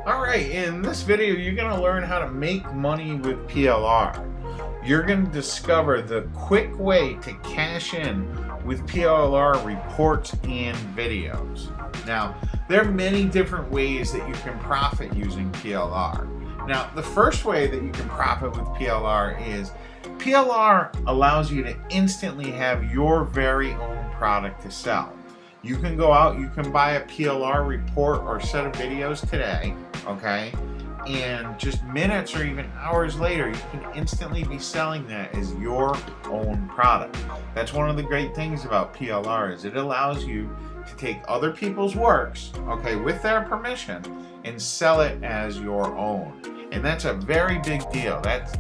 Alright, in this video you're going to learn how to make money with PLR. You're going to discover the quick way to cash in with PLR reports and videos. Now, there are many different ways that you can profit using PLR. Now, the first way that you can profit with PLR is PLR allows you to instantly have your very own product to sell. You can go out, you can buy a PLR report or set of videos today, okay? And just minutes or even hours later, you can instantly be selling that as your own product. That's one of the great things about PLR is it allows you to take other people's works, okay, with their permission and sell it as your own. And that's a very big deal. That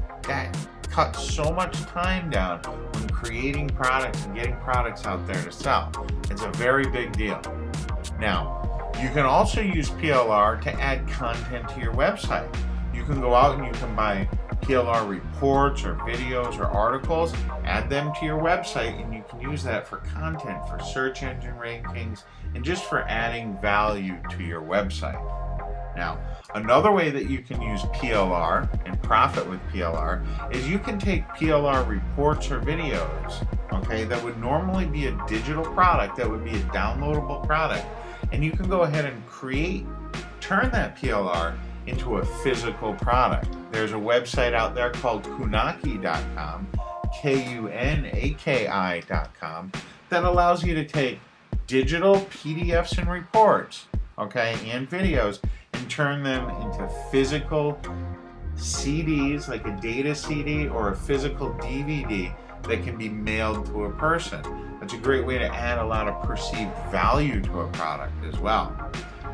cuts so much time down when creating products and getting products out there to sell. It's a very big deal. Now, you can also use PLR to add content to your website. You can go out and you can buy PLR reports or videos or articles, add them to your website, and you can use that for content, for search engine rankings, and just for adding value to your website. Now, another way that you can use PLR and profit with PLR is you can take PLR reports or videos, okay, that would normally be a digital product, that would be a downloadable product, and you can go ahead and turn that PLR into a physical product. There's a website out there called Kunaki.com, Kunaki.com, that allows you to take digital PDFs and reports, okay, and videos, and turn them into physical CDs, like a data CD or a physical DVD that can be mailed to a person. That's a great way to add a lot of perceived value to a product as well.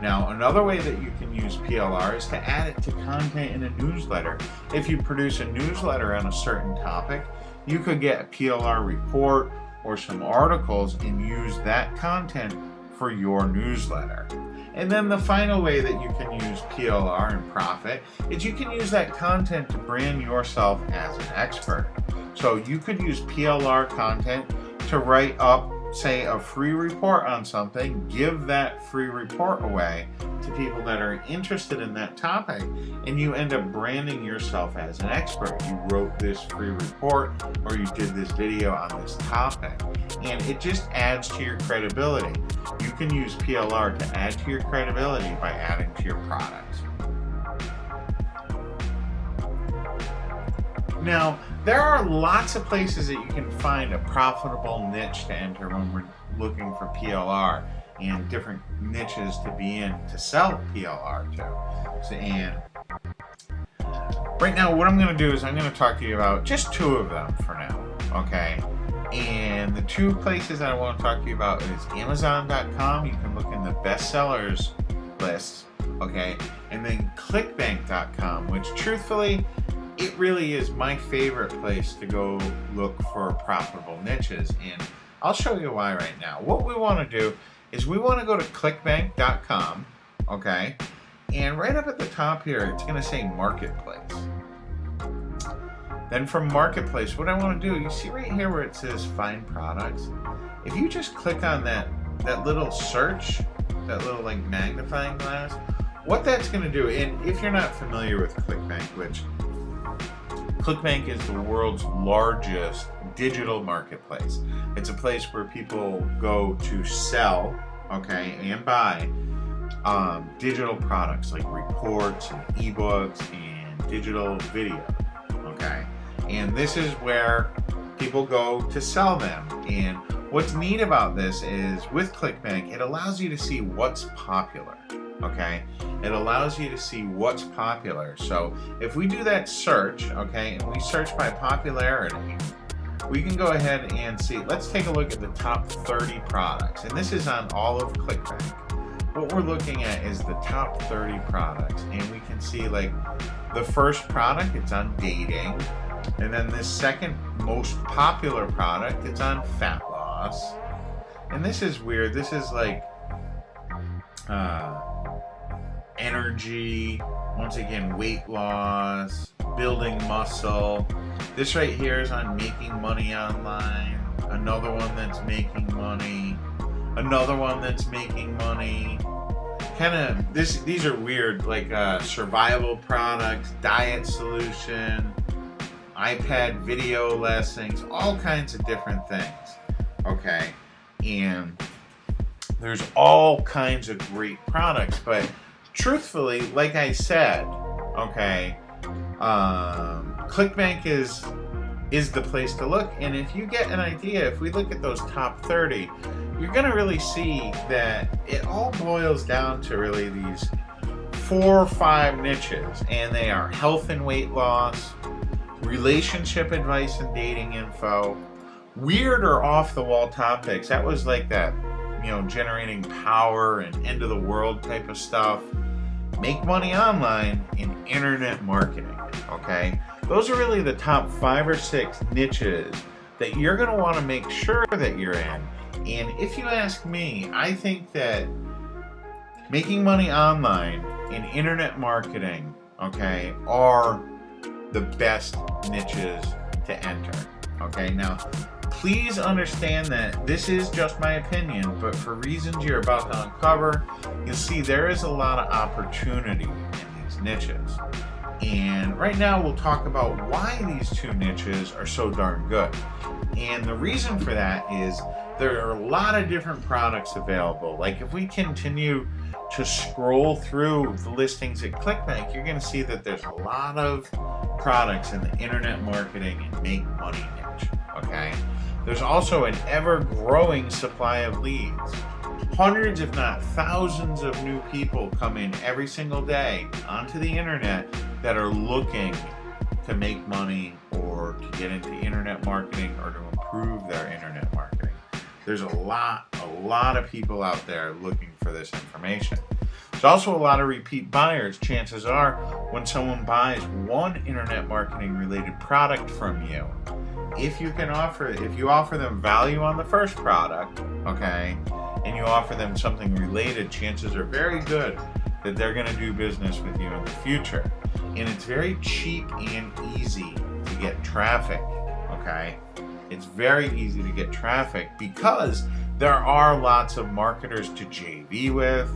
Now, another way that you can use PLR is to add it to content in a newsletter. If you produce a newsletter on a certain topic, you could get a PLR report or some articles and use that content for your newsletter. And then the final way that you can use PLR and profit is you can use that content to brand yourself as an expert. So you could use PLR content to write up, say, a free report on something, give that free report away to people that are interested in that topic, and you end up branding yourself as an expert. You wrote this free report or you did this video on this topic, and it just adds to your credibility. You can use PLR to add to your credibility by adding to your products. Now, there are lots of places that you can find a profitable niche to enter when we're looking for PLR and different niches to be in to sell PLR to. And right now, what I'm going to do is I'm going to talk to you about just two of them for now, okay? And the two places that I want to talk to you about is Amazon.com. You can look in the bestsellers list, okay? And then ClickBank.com, which truthfully, it really is my favorite place to go look for profitable niches, and I'll show you why right now. What we want to do is we want to go to clickbank.com, okay, and right up at the top here it's going to say Marketplace. Then from Marketplace, what I want to do, you see right here where it says Find Products? If you just click on that little search, that little like magnifying glass, what that's going to do, and if you're not familiar with ClickBank, which ClickBank is the world's largest digital marketplace. It's a place where people go to sell, okay, and buy digital products like reports and ebooks and digital video, okay? And this is where people go to sell them. And what's neat about this is with ClickBank, it allows you to see what's popular. Okay, it allows you to see what's popular. So if we do that search, okay, and we search by popularity, we can go ahead and see. Let's take a look at the top 30 products, and this is on all of ClickBank. What we're looking at is the top 30 products, and we can see like the first product, it's on dating, and then the second most popular product, it's on fat loss, and this is weird. This is like energy, once again, weight loss, building muscle. This right here is on making money online. Another one that's making money. Another one that's making money. these are weird, like survival products, diet solution, iPad video lessons, all kinds of different things. Okay, and there's all kinds of great products, but truthfully, like I said, okay, ClickBank is the place to look. And if you get an idea, if we look at those top 30, you're going to really see that it all boils down to really these 4 or 5 niches, and they are health and weight loss, relationship advice and dating info, weird or off the wall topics. That was like that, generating power and end of the world type of stuff, make money online, and internet marketing. Okay, those are really the top 5 or 6 niches that you're going to want to make sure that you're in. And if you ask me, I think that making money online and internet marketing, okay, are the best niches to enter. Okay, now please understand that this is just my opinion, but for reasons you're about to uncover, you'll see there is a lot of opportunity in these niches. And right now we'll talk about why these 2 niches are so darn good. And the reason for that is there are a lot of different products available. Like if we continue to scroll through the listings at ClickBank, you're going to see that there's a lot of products in the internet marketing and make money niche. Okay, there's also an ever-growing supply of leads. Hundreds, if not thousands, of new people come in every single day onto the internet that are looking to make money or to get into internet marketing or to improve their internet marketing. There's a lot of people out there looking for this information. There's also a lot of repeat buyers. Chances are when someone buys one internet marketing related product from you, if you offer them value on the first product, okay, and you offer them something related, chances are very good that they're going to do business with you in the future. And it's very cheap and easy to get traffic, okay? It's very easy to get traffic because there are lots of marketers to JV with,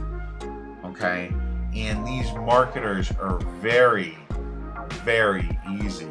okay? And these marketers are very, very easy